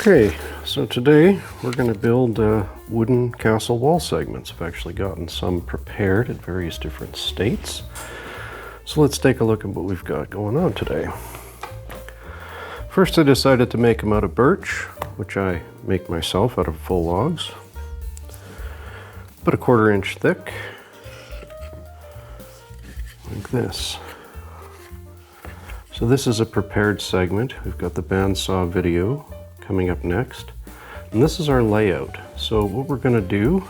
Okay, so today we're going to build wooden castle wall segments. I've actually gotten some prepared at various different states. So let's take a look at what we've got going on today. First, I decided to make them out of birch, which I make myself out of full logs. About a 1/4 inch thick, like this. So this is a prepared segment. We've got the bandsaw video coming up next. And this is our layout. So what we're going to do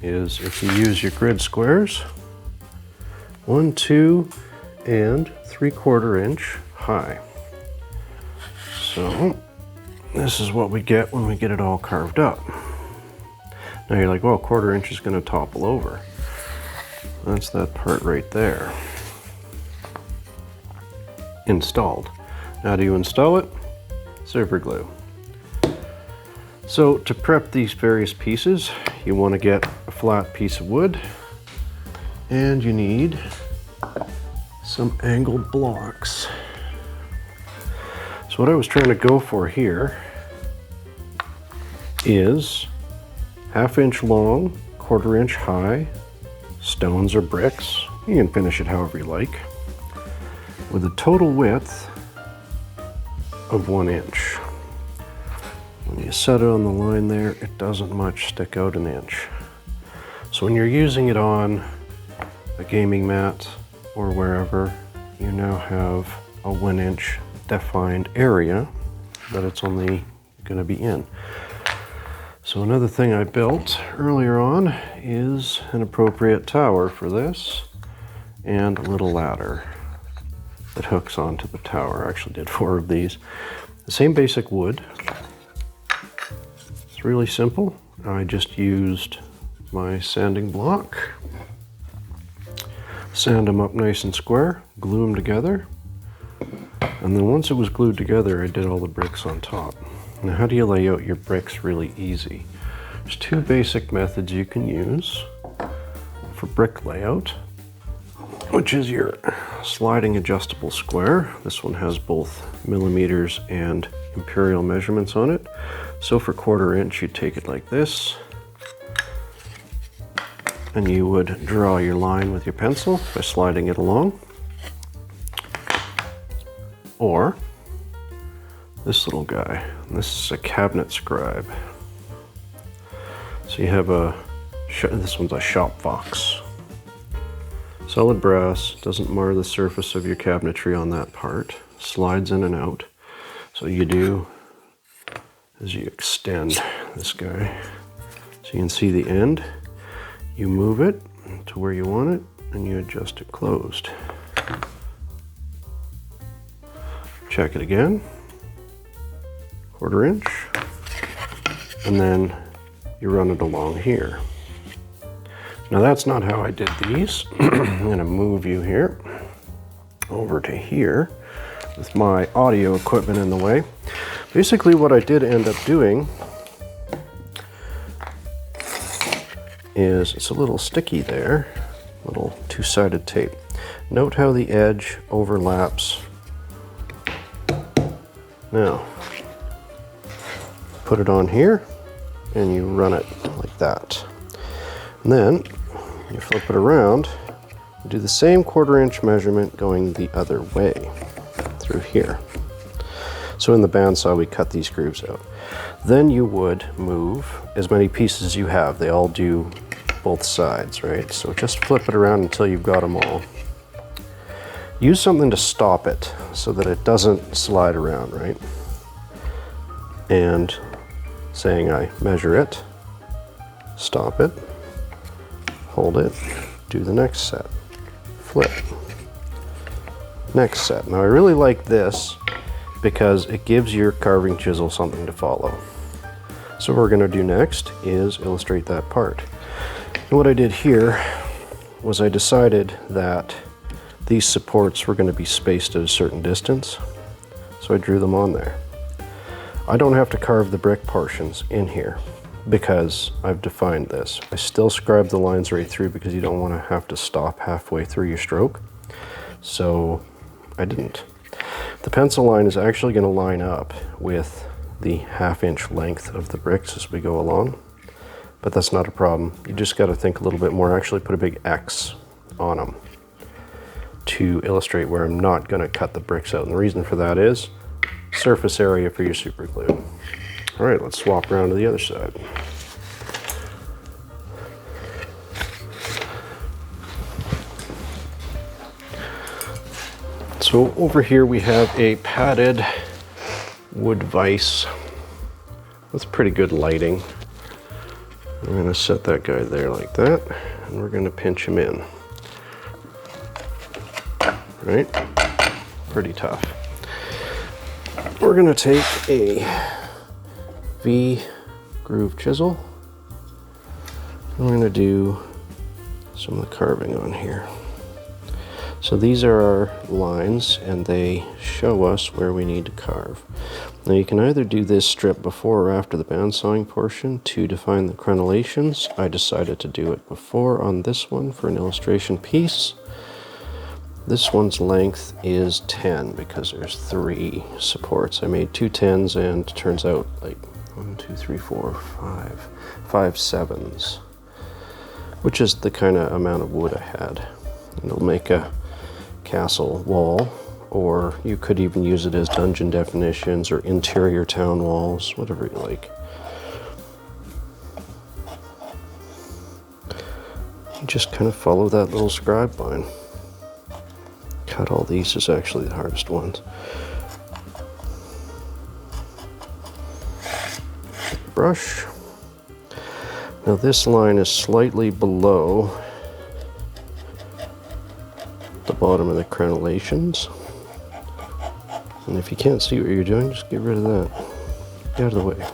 is, if you use your grid squares, 1, 2, and 3/4 inch high. So this is what we get when we get it all carved up. Now you're like, well, 1/4 inch is going to topple over. That's that part right there. Installed. How do you install it? Super glue. So to prep these various pieces, you want to get a flat piece of wood, and you need some angled blocks. So what I was trying to go for here is 1/2 inch long, 1/4 inch high, stones or bricks. You can finish it however you like, with a total width of 1 inch. When you set it on the line there, it doesn't much stick out an inch. So when you're using it on a gaming mat or wherever, you now have a 1 inch defined area that it's only going to be in. So another thing I built earlier on is an appropriate tower for this, and a little ladder that hooks onto the tower. I actually did 4 of these. The same basic wood. It's really simple. I just used my sanding block, sand them up nice and square, glue them together, and then once it was glued together, I did all the bricks on top. Now, how do you lay out your bricks really easy? There's 2 basic methods you can use for brick layout, which is your sliding adjustable square. This one has both millimeters and imperial measurements on it. So for 1/4 inch, you take it like this, and you would draw your line with your pencil by sliding it along. Or this little guy. This is a cabinet scribe. So you have this one's a shop fox. Solid brass, doesn't mar the surface of your cabinetry on that part. Slides in and out. So you do is you extend this guy. So you can see the end. You move it to where you want it, and you adjust it closed. Check it again. 1/4 inch. And then you run it along here. Now that's not how I did these. I'm going to move you here over to here with my audio equipment in the way. Basically what I did end up doing is, it's a little sticky there, little 2-sided tape. Note how the edge overlaps. Now, put it on here and you run it like that. And then you flip it around, do the same 1/4 inch measurement going the other way through here. So in the bandsaw, we cut these grooves out. Then you would move as many pieces as you have. They all do both sides, right? So just flip it around until you've got them all. Use something to stop it so that it doesn't slide around, right? And saying I measure it, stop it, hold it, do the next set, flip, next set. Now I really like this because it gives your carving chisel something to follow. So what we're going to do next is illustrate that part. And what I did here was I decided that these supports were going to be spaced at a certain distance, so I drew them on there. I don't have to carve the brick portions in here because I've defined this. I still scribe the lines right through because you don't want to have to stop halfway through your stroke, so I didn't. The pencil line is actually going to line up with the 1/2 inch length of the bricks as we go along, but that's not a problem. You just got to think a little bit more. Actually put a big X on them to illustrate where I'm not going to cut the bricks out. And the reason for that is surface area for your super glue. All right, let's swap around to the other side. So over here we have a padded wood vise with pretty good lighting. I'm going to set that guy there like that, and we're going to pinch him in. Right? Pretty tough. We're going to take a V groove chisel. I'm going to do some of the carving on here. So these are our lines, and they show us where we need to carve. Now you can either do this strip before or after the bandsawing portion to define the crenellations. I decided to do it before on this one for an illustration piece. This one's length is 10 because there's 3 supports. I made 2 10s, and it turns out like 1, 2, 3, 4, 5 7s, which is the kind of amount of wood I had. And it'll make a castle wall, or you could even use it as dungeon definitions or interior town walls, whatever you like. You just kind of follow that little scribe line. Cut all these is actually the hardest ones. Brush. Now this line is slightly below the bottom of the crenellations. And if you can't see what you're doing, just get rid of that. Get out of the way.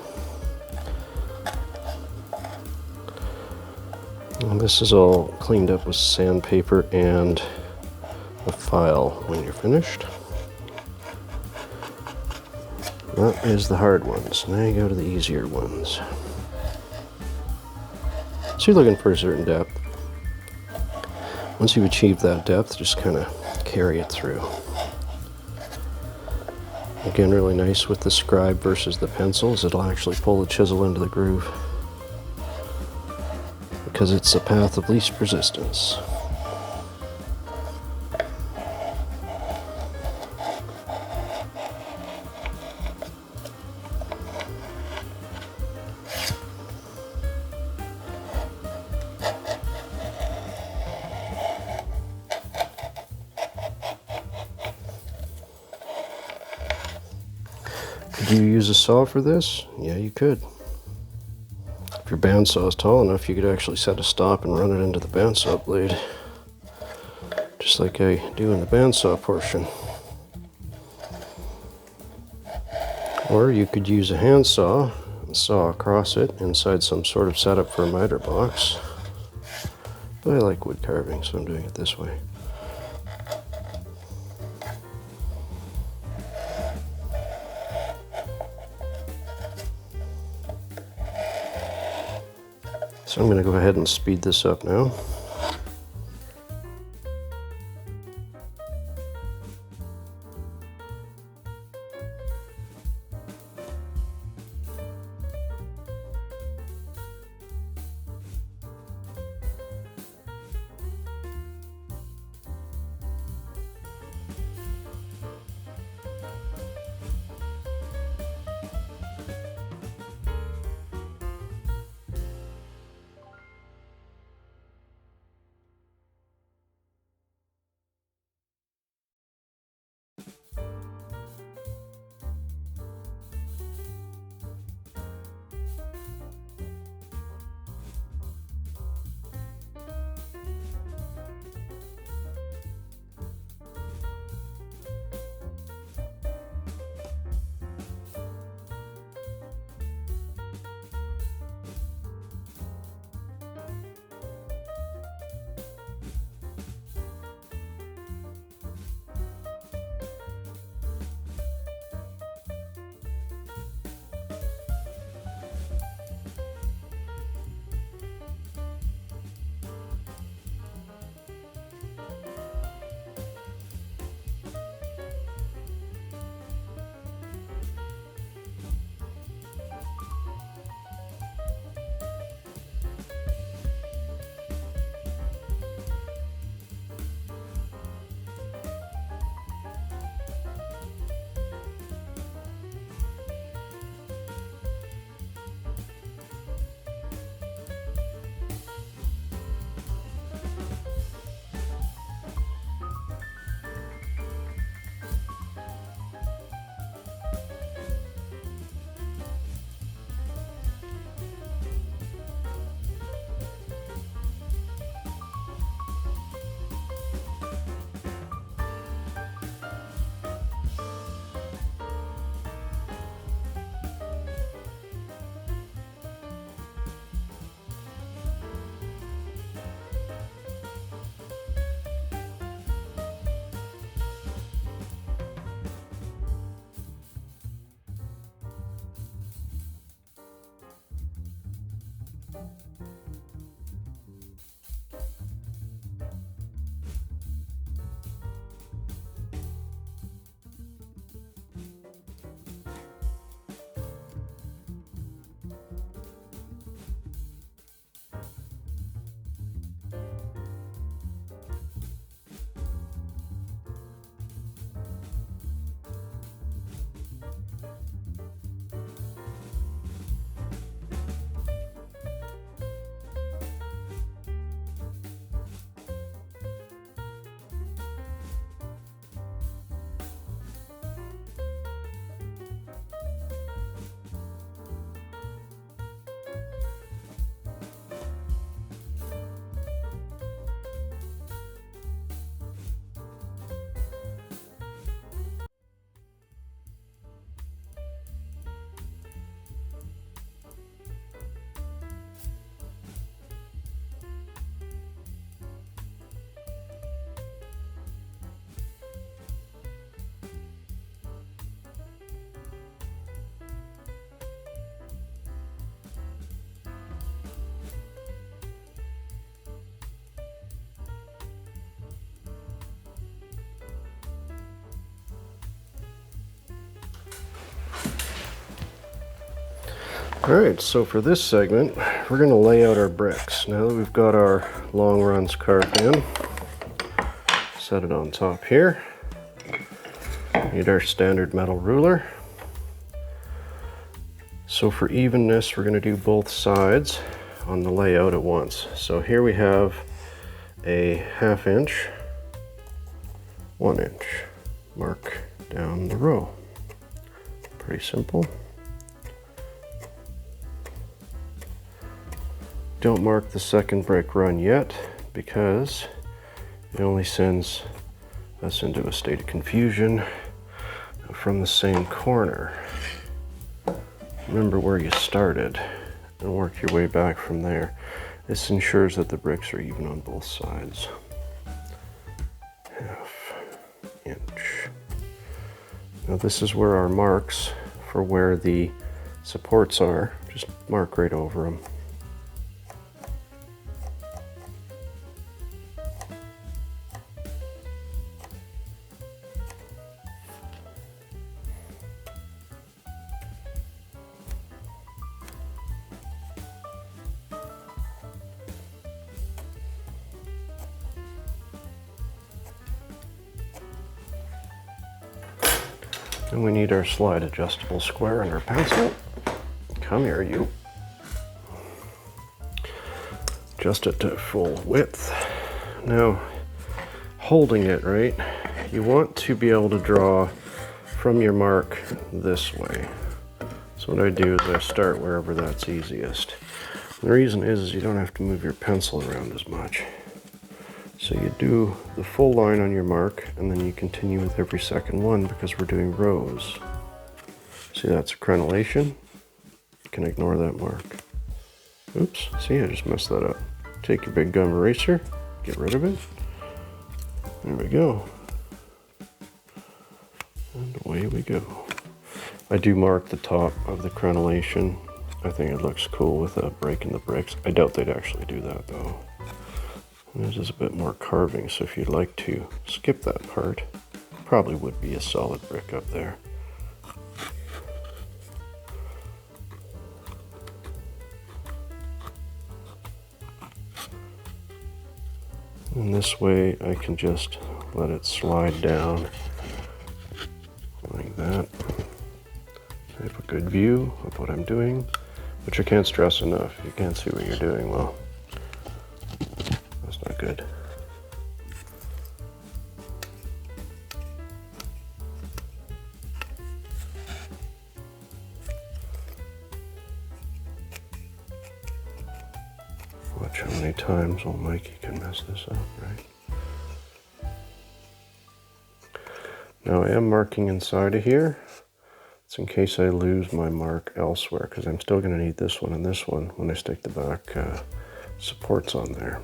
And this is all cleaned up with sandpaper and a file when you're finished. That is the hard ones. Now you go to the easier ones. So you're looking for a certain depth. Once you've achieved that depth, just kind of carry it through. Again, really nice with the scribe versus the pencils. It'll actually pull the chisel into the groove because it's the path of least resistance. Could you use a saw for this? Yeah, you could. If your bandsaw is tall enough, you could actually set a stop and run it into the bandsaw blade, just like I do in the bandsaw portion. Or you could use a handsaw and saw across it inside some sort of setup for a miter box. But I like wood carving, so I'm doing it this way. So I'm going to go ahead and speed this up now. All right, so for this segment, we're going to lay out our bricks. Now that we've got our long runs carved in, set it on top here. Need our standard metal ruler. So for evenness, we're going to do both sides on the layout at once. So here we have a 1/2 inch, 1 inch mark down the row. Pretty simple. Don't mark the second brick run yet because it only sends us into a state of confusion from the same corner. Remember where you started and work your way back from there. This ensures that the bricks are even on both sides. 1/2 inch. Now this is where our marks for where the supports are. Just mark right over them. And we need our slide adjustable square and our pencil. Come here, you. Adjust it to full width. Now, holding it, right, you want to be able to draw from your mark this way. So what I do is I start wherever that's easiest. And the reason is you don't have to move your pencil around as much. So you do the full line on your mark, and then you continue with every second one because we're doing rows. See, that's a crenellation. You can ignore that mark. Oops, see, I just messed that up. Take your big gum eraser, get rid of it. There we go. And away we go. I do mark the top of the crenellation. I think it looks cool without breaking the bricks. I doubt they'd actually do that though. This is a bit more carving, so if you'd like to skip that part, probably would be a solid brick up there. And this way I can just let it slide down like that. I have a good view of what I'm doing, which I can't stress enough. You can't see what you're doing well. That's not good. Watch how many times old Mikey can mess this up, right? Now I am marking inside of here. It's in case I lose my mark elsewhere, because I'm still going to need this one and this one when I stick the back supports on there.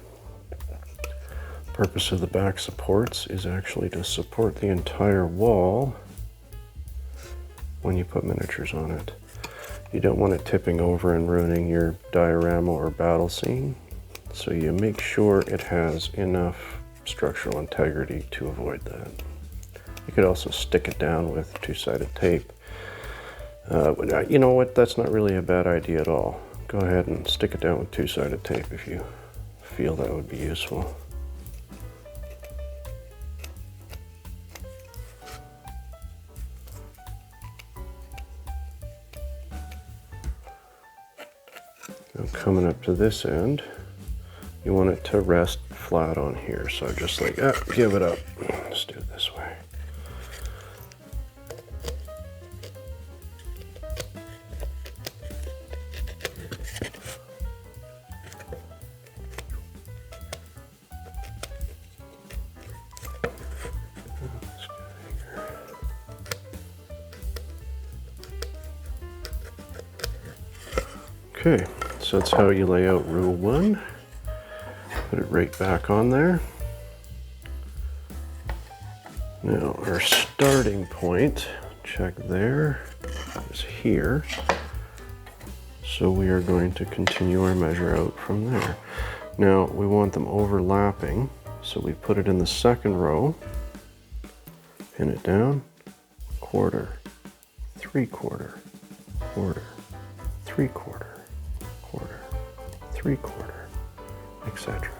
Purpose of the back supports is actually to support the entire wall when you put miniatures on it. You don't want it tipping over and ruining your diorama or battle scene, so you make sure it has enough structural integrity to avoid that. You could also stick it down with two-sided tape. You know what, that's not really a bad idea at all. Go ahead and stick it down with two-sided tape if you feel that would be useful. Now coming up to this end, you want it to rest flat on here. So just like, give it up. Let's do it this way. Okay, so that's how you lay out rule 1. Put it right back on there. Now our starting point, check there, is here. So we are going to continue our measure out from there. Now we want them overlapping, so we put it in the second row, pin it down, 1/4, 3/4, 1/4, 3/4, quarter, 3/4, etc.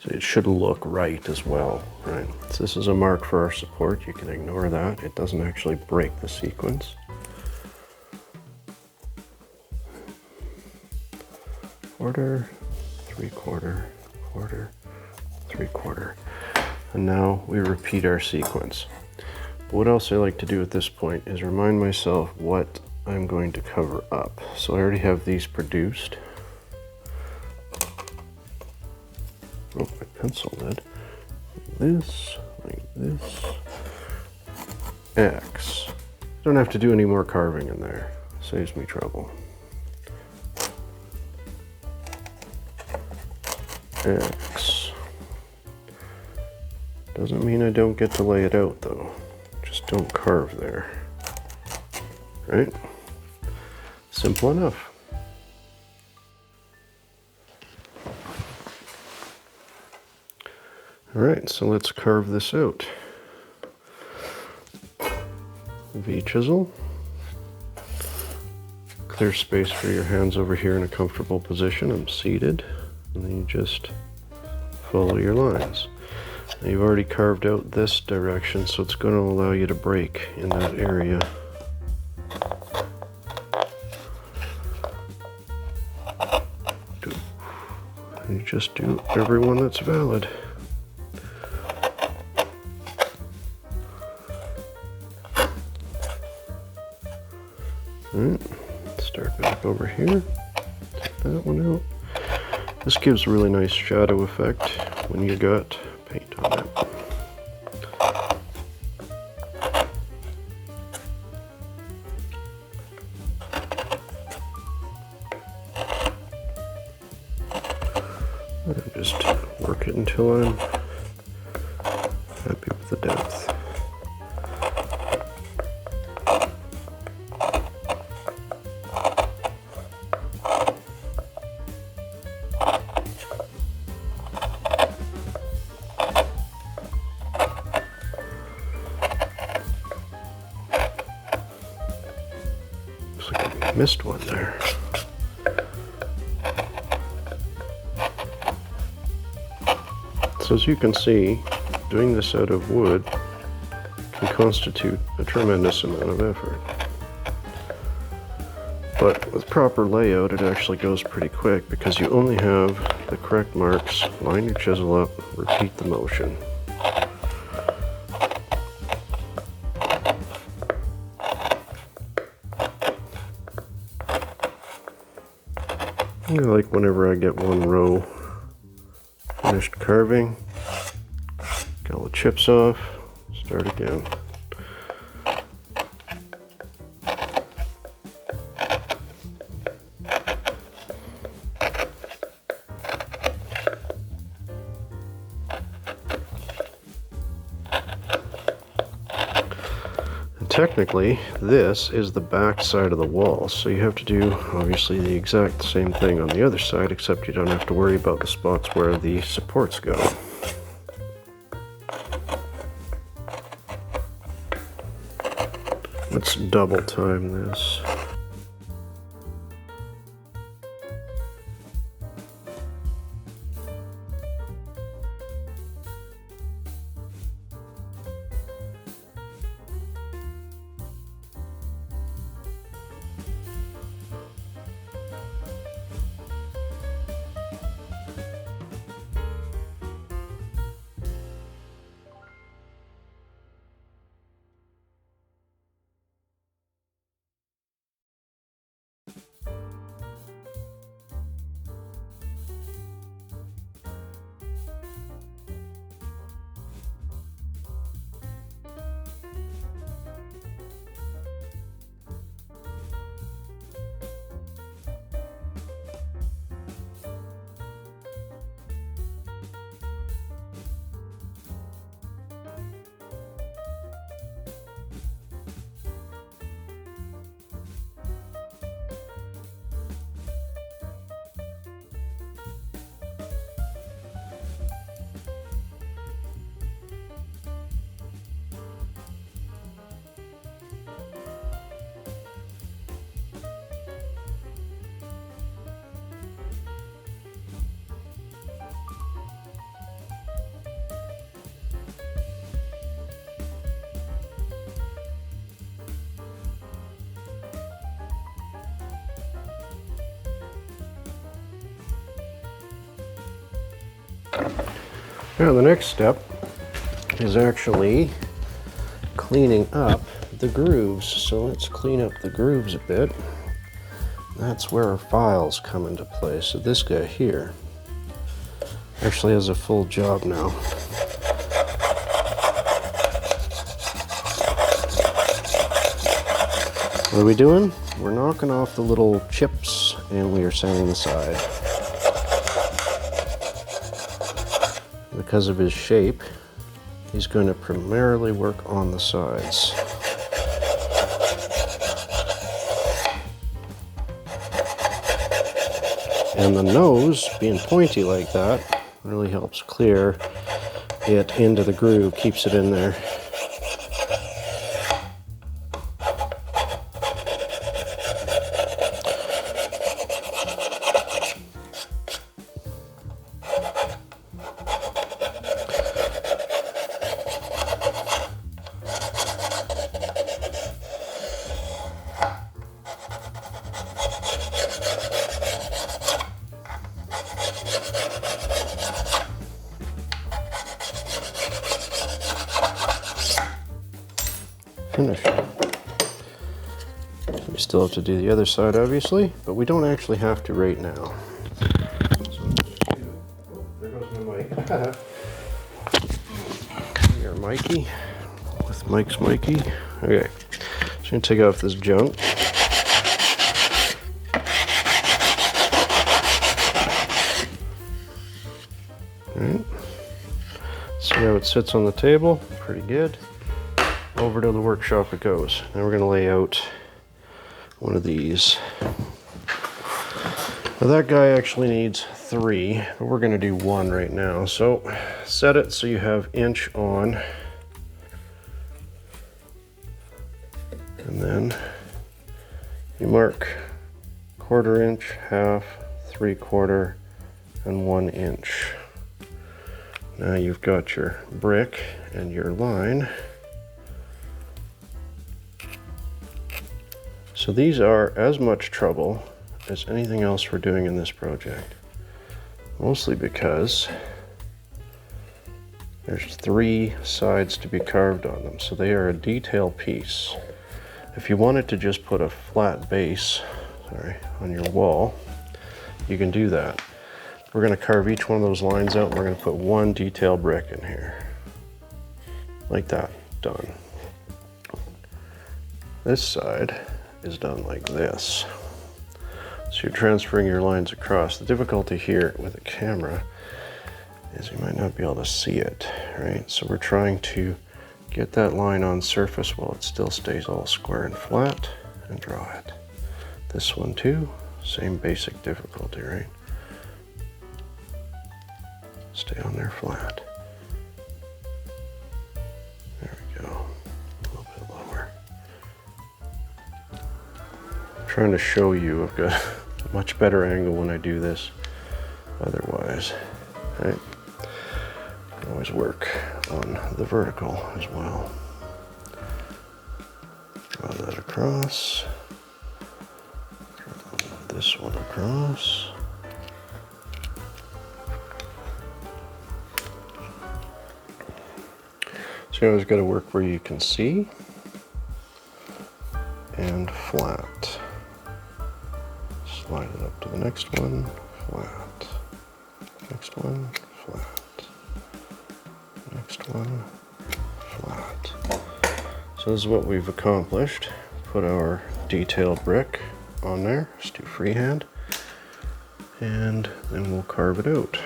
So it should look right as well, right? So this is a mark for our support. You can ignore that. It doesn't actually break the sequence. Quarter, 3/4, quarter, 3/4. And now we repeat our sequence. But what else I like to do at this point is remind myself what I'm going to cover up. So I already have these produced. Oh, my pencil did. Like this, X. Don't have to do any more carving in there. Saves me trouble. X. Doesn't mean I don't get to lay it out though. Just don't carve there. Right? Simple enough. All right, so let's carve this out. V-chisel. Clear space for your hands over here in a comfortable position. I'm seated. And then you just follow your lines. Now you've already carved out this direction, so it's going to allow you to break in that area. You just do every one that's valid. Alright, start back over here. Take that one out. This gives a really nice shadow effect when you got paint on it. And just work it until I'm happy with the depth. Looks like I missed one there. So as you can see, doing this out of wood can constitute a tremendous amount of effort. But with proper layout, it actually goes pretty quick because you only have the correct marks, line your chisel up, repeat the motion. I like whenever I get one row finished carving, get all the chips off, start again. And technically, this is the back side of the wall, so you have to do obviously the exact same thing on the other side, except you don't have to worry about the spots where the supports go. Let's double time this. Now the next step is actually cleaning up the grooves. So let's clean up the grooves a bit. That's where our files come into play. So this guy here actually has a full job now. What are we doing? We're knocking off the little chips and we are sanding the side. Because of his shape, he's going to primarily work on the sides. And the nose, being pointy like that, really helps clear it into the groove, keeps it in there. Finished. We still have to do the other side, obviously, but we don't actually have to right now. Oh, there goes my mic. Here, Mikey, with Mike's Mikey. Okay, just gonna take off this junk. All right. See how it sits on the table? Pretty good. Over to the workshop it goes. Now we're going to lay out one of these. Now that guy actually needs 3, but we're going to do 1 right now. So set it so you have inch on, and then you mark 1/4 inch, 1/2, 3/4, and 1 inch. Now you've got your brick and your line. So these are as much trouble as anything else we're doing in this project. Mostly because there's 3 sides to be carved on them. So they are a detail piece. If you wanted to just put a flat base, on your wall, you can do that. We're going to carve each one of those lines out and we're going to put 1 detail brick in here. Like that. Done. This side is done like this. So you're transferring your lines across. The difficulty here with a camera is you might not be able to see it, right? So we're trying to get that line on surface while it still stays all square and flat, and draw it. This one too, same basic difficulty, right? Stay on there flat. There we go. A little bit lower. I'm trying to show you I've got a much better angle when I do this otherwise, right? Can always work on the vertical as well. Draw that across. Draw this one across. So you always got to work where you can see, and flat. Slide it up to the next one, flat. Next one, flat. Next one, flat. So this is what we've accomplished. Put our detailed brick on there, just do freehand, and then we'll carve it out.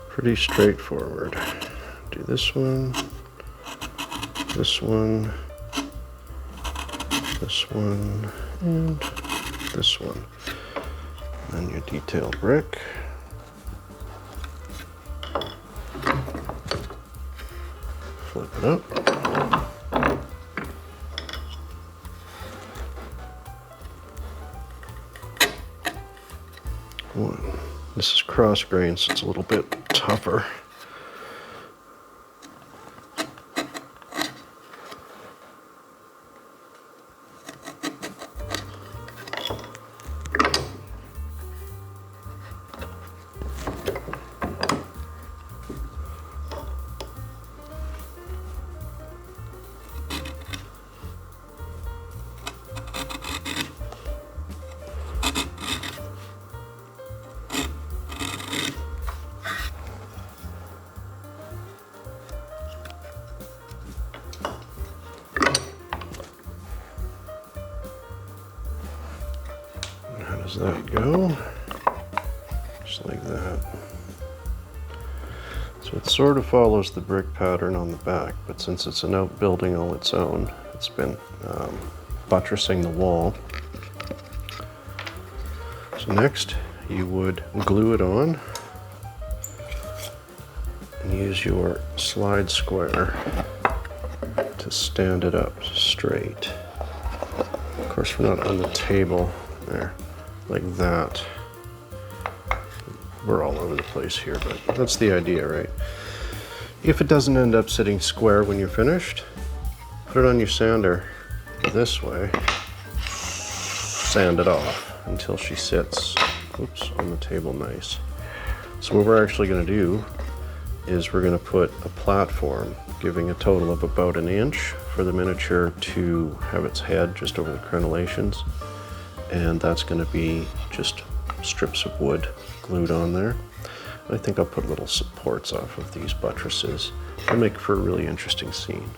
Pretty straightforward. Do this one, this one, this one, and this one. Then your detail brick. Flip it up. One. This is cross grain, so it's a little bit tougher. does that go? Just like that. So it sort of follows the brick pattern on the back, but since it's an outbuilding all its own, it's been buttressing the wall. So next, you would glue it on and use your slide square to stand it up straight. Of course, we're not on the table there, like that. We're all over the place here, but that's the idea, right? If it doesn't end up sitting square when you're finished, put it on your sander this way, sand it off until she sits, oops, on the table nice. So what we're actually gonna do is we're gonna put a platform giving a total of about an inch for the miniature to have its head just over the crenellations. And that's gonna be just strips of wood glued on there. I think I'll put little supports off of these buttresses. It'll make for a really interesting scene.